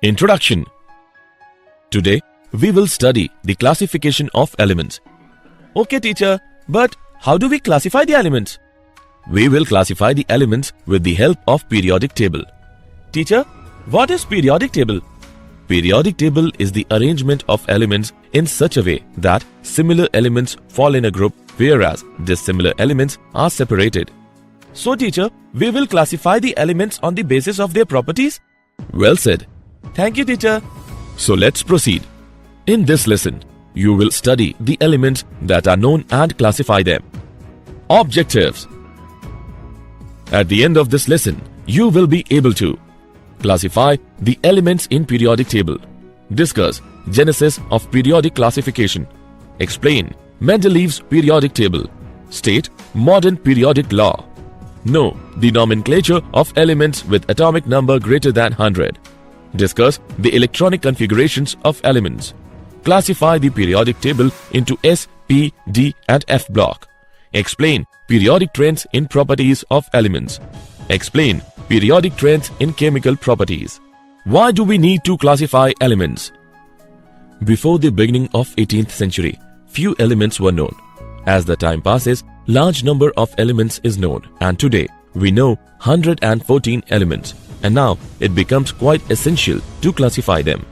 Introduction. Today, we will study the classification of elements. Okay, teacher, but how do we classify the elements? We will classify the elements with the help of periodic table. Teacher, what is periodic table? Periodic table is the arrangement of elements in such a way that similar elements fall in a group, whereas dissimilar elements are separated. So, teacher, we will classify the elements on the basis of their properties? Well said. Thank you, teacher. So let's proceed. In this lesson, you will study the elements that are known and classify them. Objectives. At the end of this lesson, you will be able to classify the elements in periodic table, discuss genesis of periodic classification, explain Mendeleev's periodic table, state modern periodic law, know the nomenclature of elements with atomic number greater than 100, discuss the electronic configurations of elements, classify the periodic table into S, P, D and F block, explain periodic trends in properties of elements, explain periodic trends in chemical properties. Why do we need to classify elements? Before the beginning of 18th century, few elements were known. As the time passes, large number of elements is known, and today we know 114 elements, and now it becomes quite essential to classify them.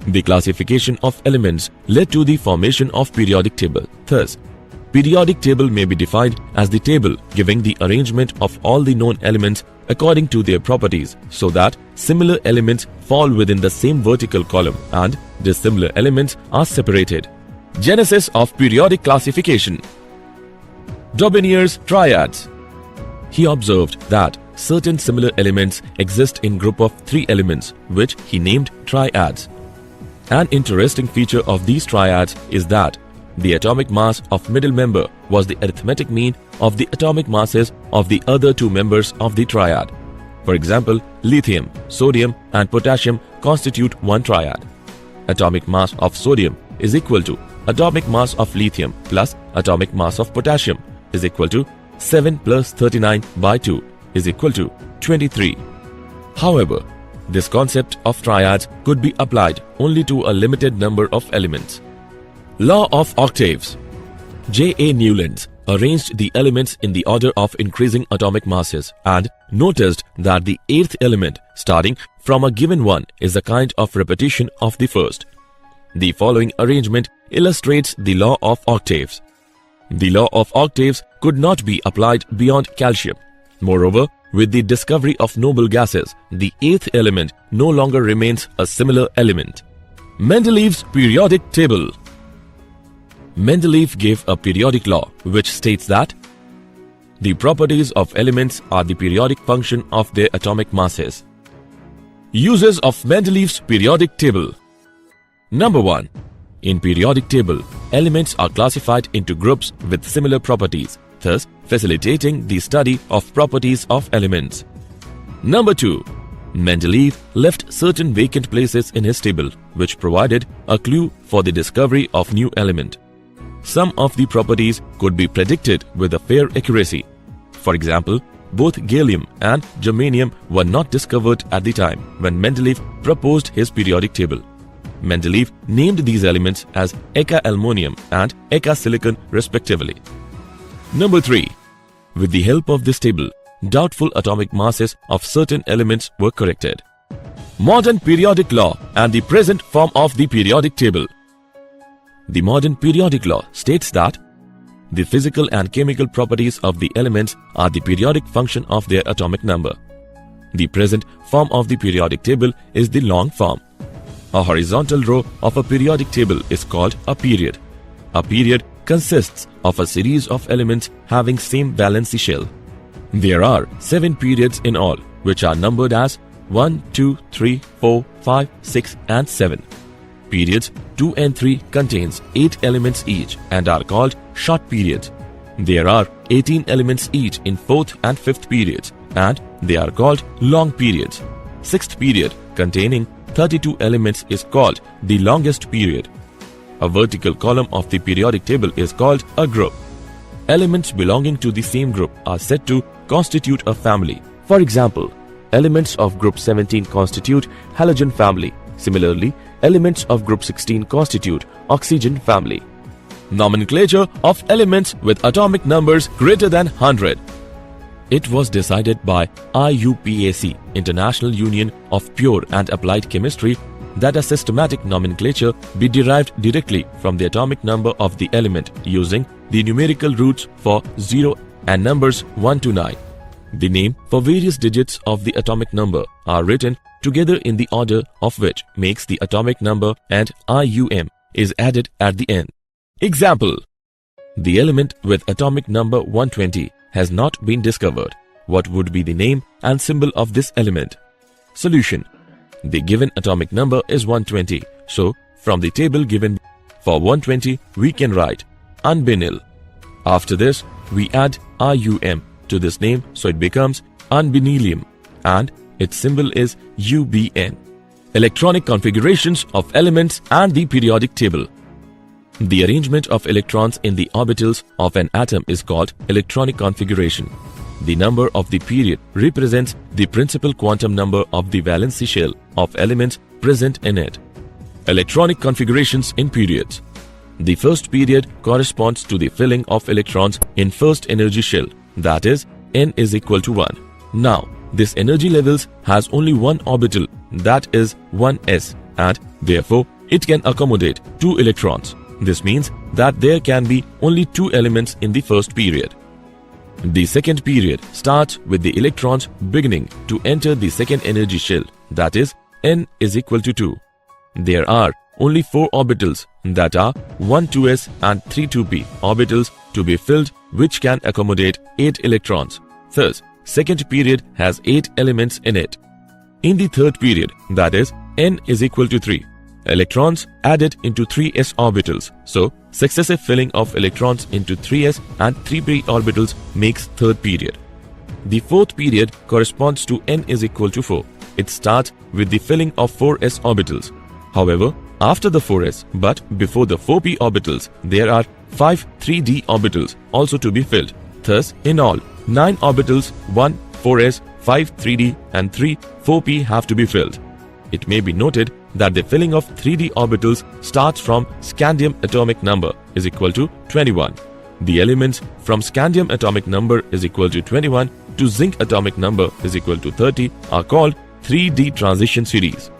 The classification of elements led to the formation of periodic table. Thus, periodic table may be defined as the table giving the arrangement of all the known elements according to their properties, so that similar elements fall within the same vertical column and dissimilar elements are separated. Genesis of periodic classification. Daubigner's triads. He observed that certain similar elements exist in group of 3 elements, which he named triads. An interesting feature of these triads is that the atomic mass of middle member was the arithmetic mean of the atomic masses of the other 2 members of the triad. For example, lithium, sodium and potassium constitute one triad. Atomic mass of sodium is equal to atomic mass of lithium plus atomic mass of potassium is equal to 7 plus 39 by 2 is equal to 23. However, this concept of triads could be applied only to a limited number of elements. Law of octaves. J. A. Newlands arranged the elements in the order of increasing atomic masses and noticed that the 8th element starting from a given one is a kind of repetition of the first. The following arrangement illustrates the law of octaves. The law of octaves could not be applied beyond calcium. Moreover, with the discovery of noble gases, the 8th element no longer remains a similar element. Mendeleev's periodic table. Mendeleev gave a periodic law which states that the properties of elements are the periodic function of their atomic masses. Uses of Mendeleev's periodic table. Number 1. In periodic table, elements are classified into groups with similar properties, thus facilitating the study of properties of elements. Number 2. Mendeleev left certain vacant places in his table, which provided a clue for the discovery of new element. Some of the properties could be predicted with a fair accuracy. For example, both gallium and germanium were not discovered at the time when Mendeleev proposed his periodic table. Mendeleev named these elements as eka-aluminium and eka-silicon respectively. Number 3. With the help of this table, doubtful atomic masses of certain elements were corrected. Modern periodic law and the present form of the periodic table. The modern periodic law states that the physical and chemical properties of the elements are the periodic function of their atomic number. The present form of the periodic table is the long form. A horizontal row of a periodic table is called a period. A period consists of a series of elements having same valency shell. There are 7 periods in all, which are numbered as 1, 2, 3, 4, 5, 6 and 7. Periods 2 and 3 contains 8 elements each and are called short periods. There are 18 elements each in 4th and 5th periods and they are called long periods. 6th period containing 32 elements is called the longest period. A vertical column of the periodic table is called a group. Elements belonging to the same group are said to constitute a family. For example, elements of group 17 constitute halogen family. Similarly, elements of group 16 constitute oxygen family. Nomenclature of elements with atomic numbers greater than 100. It was decided by IUPAC, International Union of Pure and Applied Chemistry, that a systematic nomenclature be derived directly from the atomic number of the element using the numerical roots for 0 and numbers 1 to 9. The name for various digits of the atomic number are written together in the order of which makes the atomic number, and IUM is added at the end. Example: the element with atomic number 120 has not been discovered. What would be the name and symbol of this element? Solution: the given atomic number is 120. So, from the table given for 120, we can write unbenyl. After this, we add IUM to this name, so it becomes unbenylium, and its symbol is UBN. Electronic configurations of elements and the periodic table. The arrangement of electrons in the orbitals of an atom is called electronic configuration. The number of the period represents the principal quantum number of the valency shell of elements present in it. Electronic configurations in periods. The first period corresponds to the filling of electrons in first energy shell, that is, n is equal to 1. Now, this energy levels has only one orbital, that is 1s, and therefore it can accommodate 2 electrons. This means that there can be only 2 elements in the first period. The second period starts with the electrons beginning to enter the second energy shell, that is, n is equal to 2. There are only 4 orbitals, that are 1 2s and 3 2p orbitals to be filled, which can accommodate 8 electrons. Thus, second period has 8 elements in it. In the third period, that is, n is equal to 3, electrons added into 3s orbitals. So, successive filling of electrons into 3s and 3p orbitals makes third period. The fourth period corresponds to n is equal to 4. It starts with the filling of 4s orbitals. However, after the 4s but before the 4p orbitals, there are 5 3d orbitals also to be filled. Thus, in all, 9 orbitals, 1 4s, 5 3d and 3 4p have to be filled. It may be noted that the filling of 3d orbitals starts from scandium atomic number is equal to 21. The elements from scandium atomic number is equal to 21 to zinc atomic number is equal to 30 are called 3d transition series.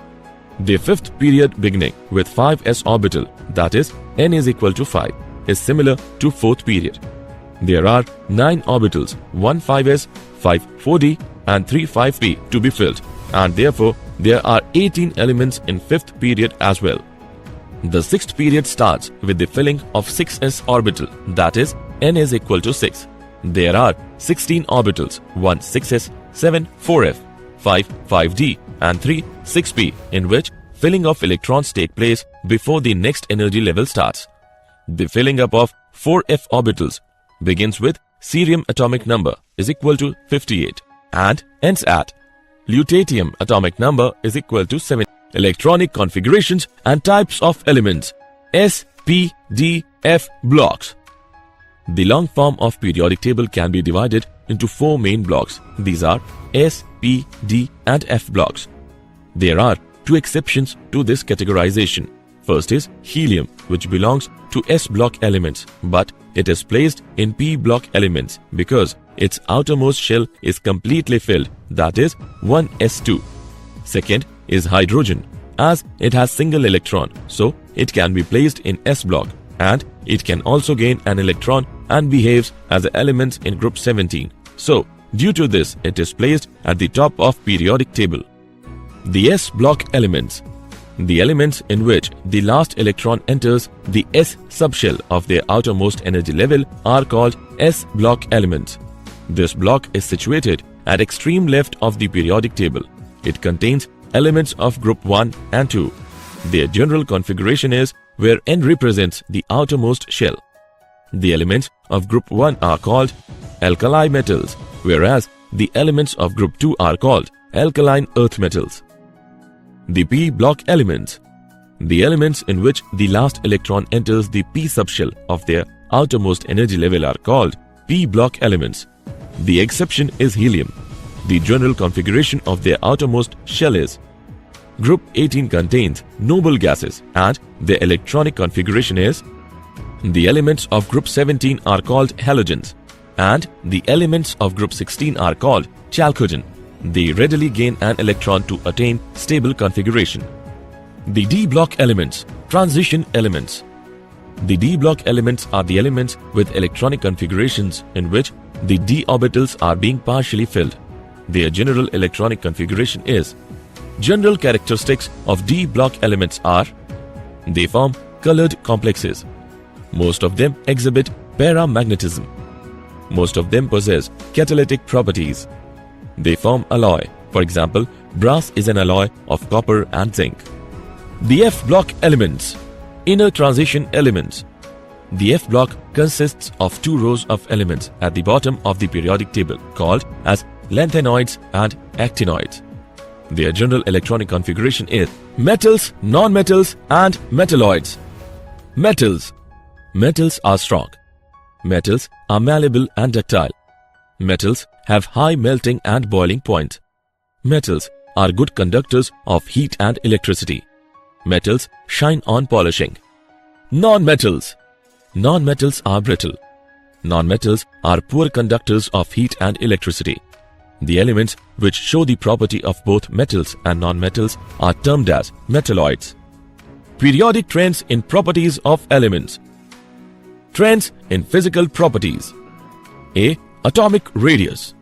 The fifth period beginning with 5s orbital, that is, n is equal to 5, is similar to fourth period. There are 9 orbitals, 1 5s, 5 4d and 3 5p to be filled, and therefore there are 18 elements in fifth period as well. The sixth period starts with the filling of 6s orbital, that is, n is equal to 6. There are 16 orbitals, 1 6s, 7 4f, 5 5d and 3 6p, in which filling of electrons take place before the next energy level starts. The filling up of 4f orbitals begins with cerium atomic number is equal to 58 and ends at lutetium atomic number is equal to 7. Electronic configurations and types of elements. S, P, D, F blocks. The long form of periodic table can be divided into 4 main blocks. These are S, P, D and F blocks. There are 2 exceptions to this categorization. First is helium, which belongs to S block elements, but it is placed in P block elements because its outermost shell is completely filled, that is 1s2. Second is hydrogen, as it has single electron, so it can be placed in S block, and it can also gain an electron and behaves as an element in group 17. So, due to this, it is placed at the top of periodic table. The S block elements. The elements in which the last electron enters the S subshell of their outermost energy level are called S block elements. This block is situated at extreme left of the periodic table. It contains elements of group 1 and 2. Their general configuration is where N represents the outermost shell. The elements of group 1 are called alkali metals, whereas the elements of group 2 are called alkaline earth metals. The P block elements. The elements in which the last electron enters the P subshell of their outermost energy level are called P block elements. The exception is helium. the general configuration of their outermost shell is. Group 18 contains noble gases and their electronic configuration is. The elements of group 17 are called halogens and the elements of group 16 are called chalcogen. They readily gain an electron to attain stable configuration. The d block elements, transition elements. The d block elements are the elements with electronic configurations in which the d orbitals are being partially filled. Their general electronic configuration is. General characteristics of d block elements are: they form colored complexes. Most of them exhibit paramagnetism. Most of them possess catalytic properties. They form alloy. For example, brass is an alloy of copper and zinc. The F block elements, inner transition elements. The F block consists of two rows of elements at the bottom of the periodic table called as lanthanoids and actinoids. Their general electronic configuration is metals, non-metals and metalloids. Metals. Metals are strong. Metals are malleable and ductile. Metals have high melting and boiling point. Metals are good conductors of heat and electricity. Metals shine on polishing. Non-metals. Non-metals are brittle. Non-metals are poor conductors of heat and electricity. The elements which show the property of both metals and non-metals are termed as metalloids. Periodic trends in properties of elements. Trends in physical properties. A. Atomic radius.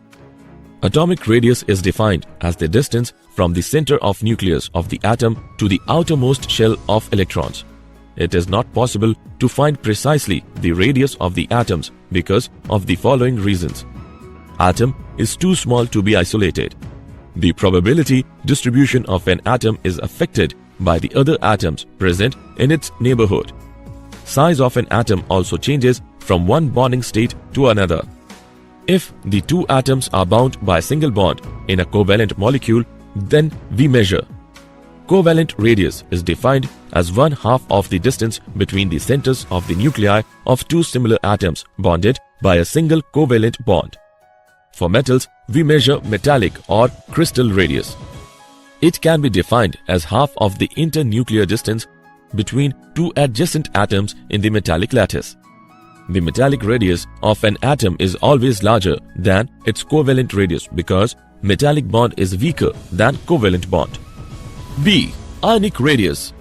Atomic radius is defined as the distance from the center of nucleus of the atom to the outermost shell of electrons. It is not possible to find precisely the radius of the atoms because of the following reasons. Atom is too small to be isolated. The probability distribution of an atom is affected by the other atoms present in its neighborhood. Size of an atom also changes from one bonding state to another. If the two atoms are bound by a single bond in a covalent molecule, then we measure. Covalent radius is defined as 1/2 of the distance between the centers of the nuclei of two similar atoms bonded by a single covalent bond. For metals, we measure metallic or crystal radius. It can be defined as half of the internuclear distance between two adjacent atoms in the metallic lattice. The metallic radius of an atom is always larger than its covalent radius because metallic bond is weaker than covalent bond. B. Ionic radius.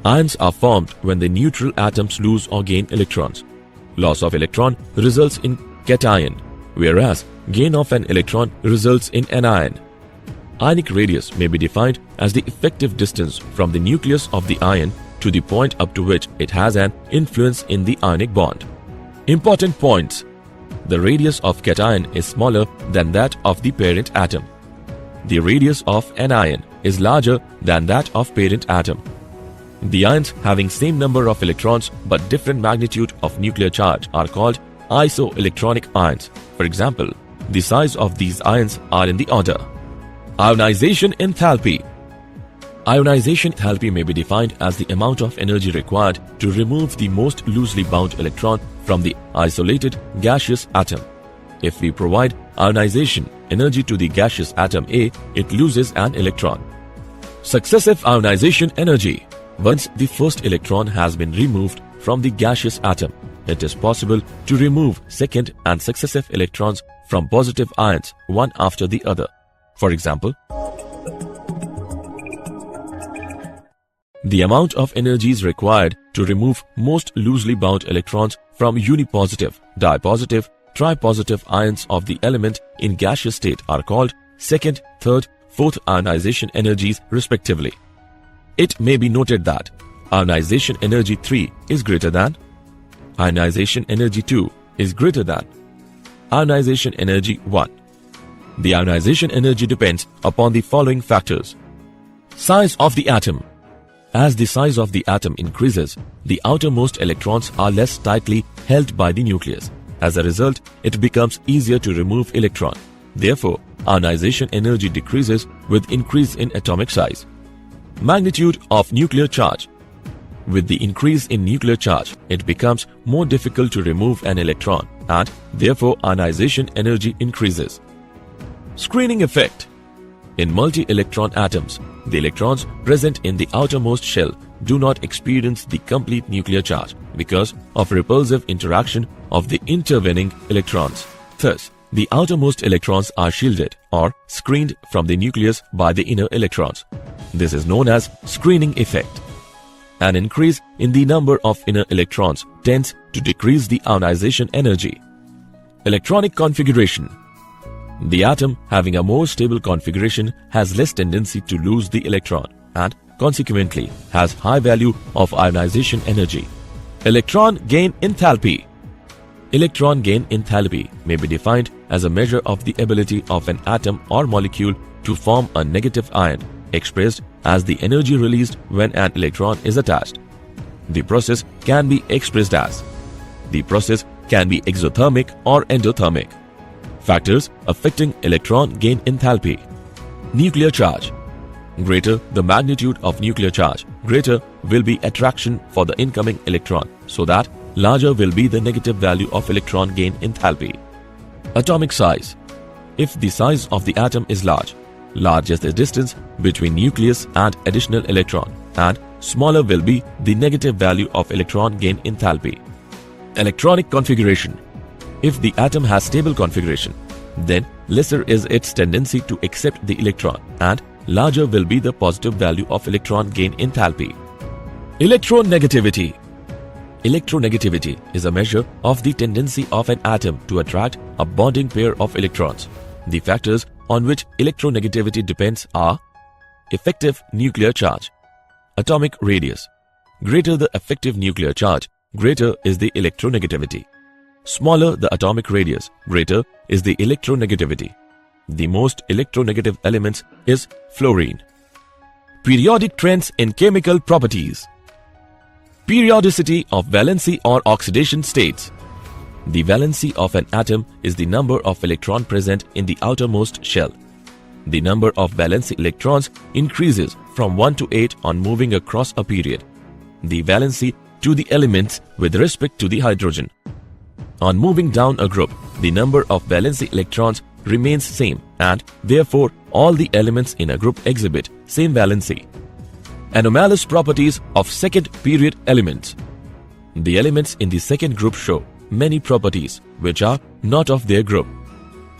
Ions are formed when the neutral atoms lose or gain electrons. Loss of electron results in cation, whereas gain of an electron results in anion. Ionic radius may be defined as the effective distance from the nucleus of the ion to the point up to which it has an influence in the ionic bond. Important points. The radius of cation is smaller than that of the parent atom. The radius of anion is larger than that of parent atom. The ions having same number of electrons but different magnitude of nuclear charge are called isoelectronic ions. For example, the size of these ions are in the order. Ionization enthalpy. Ionization enthalpy may be defined as the amount of energy required to remove the most loosely bound electron from the isolated gaseous atom. If we provide ionization energy to the gaseous atom A, it loses an electron. Successive ionization energy. Once the first electron has been removed from the gaseous atom, it is possible to remove second and successive electrons from positive ions one after the other. For example, the amount of energy is required to remove most loosely bound electrons from unipositive, dipositive, tripositive ions of the element in gaseous state are called second, third, fourth ionization energies respectively. It may be noted that ionization energy 3 is greater than, ionization energy 2 is greater than, ionization energy 1. The ionization energy depends upon the following factors. Size of the atom. As the size of the atom increases, the outermost electrons are less tightly held by the nucleus. As a result, it becomes easier to remove electron. Therefore, ionization energy decreases with increase in atomic size. Magnitude of nuclear charge. With the increase in nuclear charge, it becomes more difficult to remove an electron and therefore ionization energy increases. Screening effect. In multi-electron atoms, the electrons present in the outermost shell do not experience the complete nuclear charge because of repulsive interaction of the intervening electrons. Thus, the outermost electrons are shielded or screened from the nucleus by the inner electrons. This is known as screening effect. An increase in the number of inner electrons tends to decrease the ionization energy. Electronic configuration. The atom having a more stable configuration has less tendency to lose the electron and consequently has high value of ionization energy. Electron gain enthalpy. Electron gain enthalpy may be defined as a measure of the ability of an atom or molecule to form a negative ion, expressed as the energy released when an electron is attached. The process can be expressed as: the process can be exothermic or endothermic. Factors affecting electron gain enthalpy. Nuclear charge. Greater the magnitude of nuclear charge, greater will be attraction for the incoming electron, so that larger will be the negative value of electron gain enthalpy. Atomic size. If the size of the atom is large is the distance between nucleus and additional electron, and smaller will be the negative value of electron gain enthalpy. Electronic configuration. If the atom has stable configuration, then lesser is its tendency to accept the electron and larger will be the positive value of electron gain enthalpy. Electronegativity. Electronegativity is a measure of the tendency of an atom to attract a bonding pair of electrons. The factors on which electronegativity depends are: effective nuclear charge, atomic radius. Greater the effective nuclear charge, greater is the electronegativity. Smaller the atomic radius, greater is the electronegativity. The most electronegative elements is fluorine. Periodic trends in chemical properties. Periodicity of valency or oxidation states. The valency of an atom is the number of electrons present in the outermost shell. The number of valency electrons increases from 1 to 8 on moving across a period. The valency to the elements with respect to the hydrogen. On moving down a group, the number of valency electrons remains same and therefore all the elements in a group exhibit same valency. Anomalous properties of second period elements. The elements in the second group show many properties which are not of their group.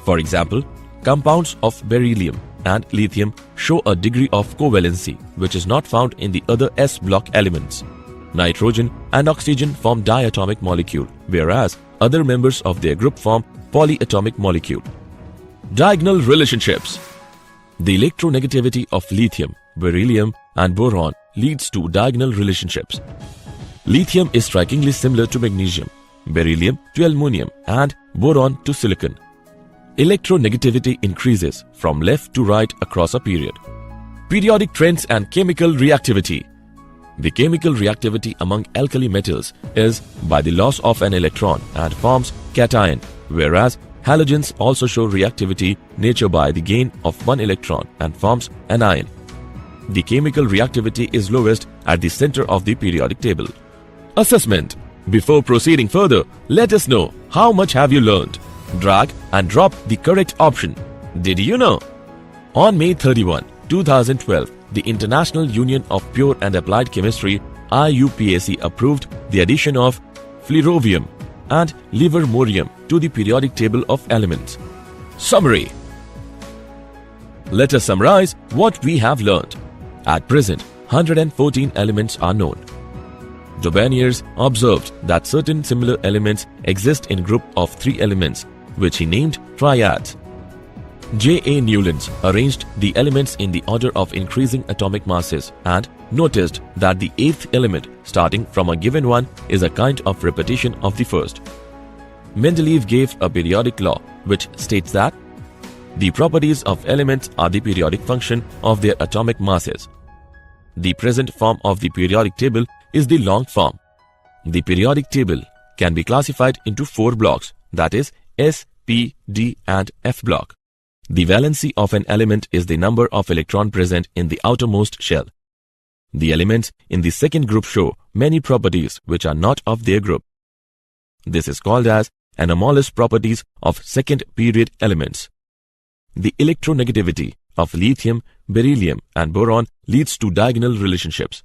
For example, compounds of beryllium and lithium show a degree of covalency which is not found in the other S block elements. Nitrogen and oxygen form diatomic molecule, whereas other members of their group form polyatomic molecule. Diagonal relationships. The electronegativity of lithium, beryllium and boron leads to diagonal relationships. Lithium is strikingly similar to magnesium, beryllium to aluminum and boron to silicon. Electronegativity increases from left to right across a period. Periodic trends and chemical reactivity. The chemical reactivity among alkali metals is by the loss of an electron and forms cation, whereas halogens also show reactivity nature by the gain of one electron and forms anion. The chemical reactivity is lowest at the center of the periodic table. Assessment. Before proceeding further, let us know how much have you learned. Drag and drop the correct option. Did you know? On May 31, 2012, the International Union of Pure and Applied Chemistry IUPAC approved the addition of flerovium and livermorium to the periodic table of elements. Summary. Let us summarize what we have learned. At present, 114 elements are known. Dobaniers observed that certain similar elements exist in group of 3 elements, which he named triads. J.A. Newlands arranged the elements in the order of increasing atomic masses and noticed that the 8th element starting from a given one is a kind of repetition of the first. Mendeleev gave a periodic law which states that the properties of elements are the periodic function of their atomic masses. The present form of the periodic table is the long form. The periodic table can be classified into 4 blocks, that is S, P, D and F block. The valency of an element is the number of electrons present in the outermost shell. The elements in the second group show many properties which are not of their group. This is called as anomalous properties of second period elements. the electronegativity of lithium, beryllium and boron leads to diagonal relationships.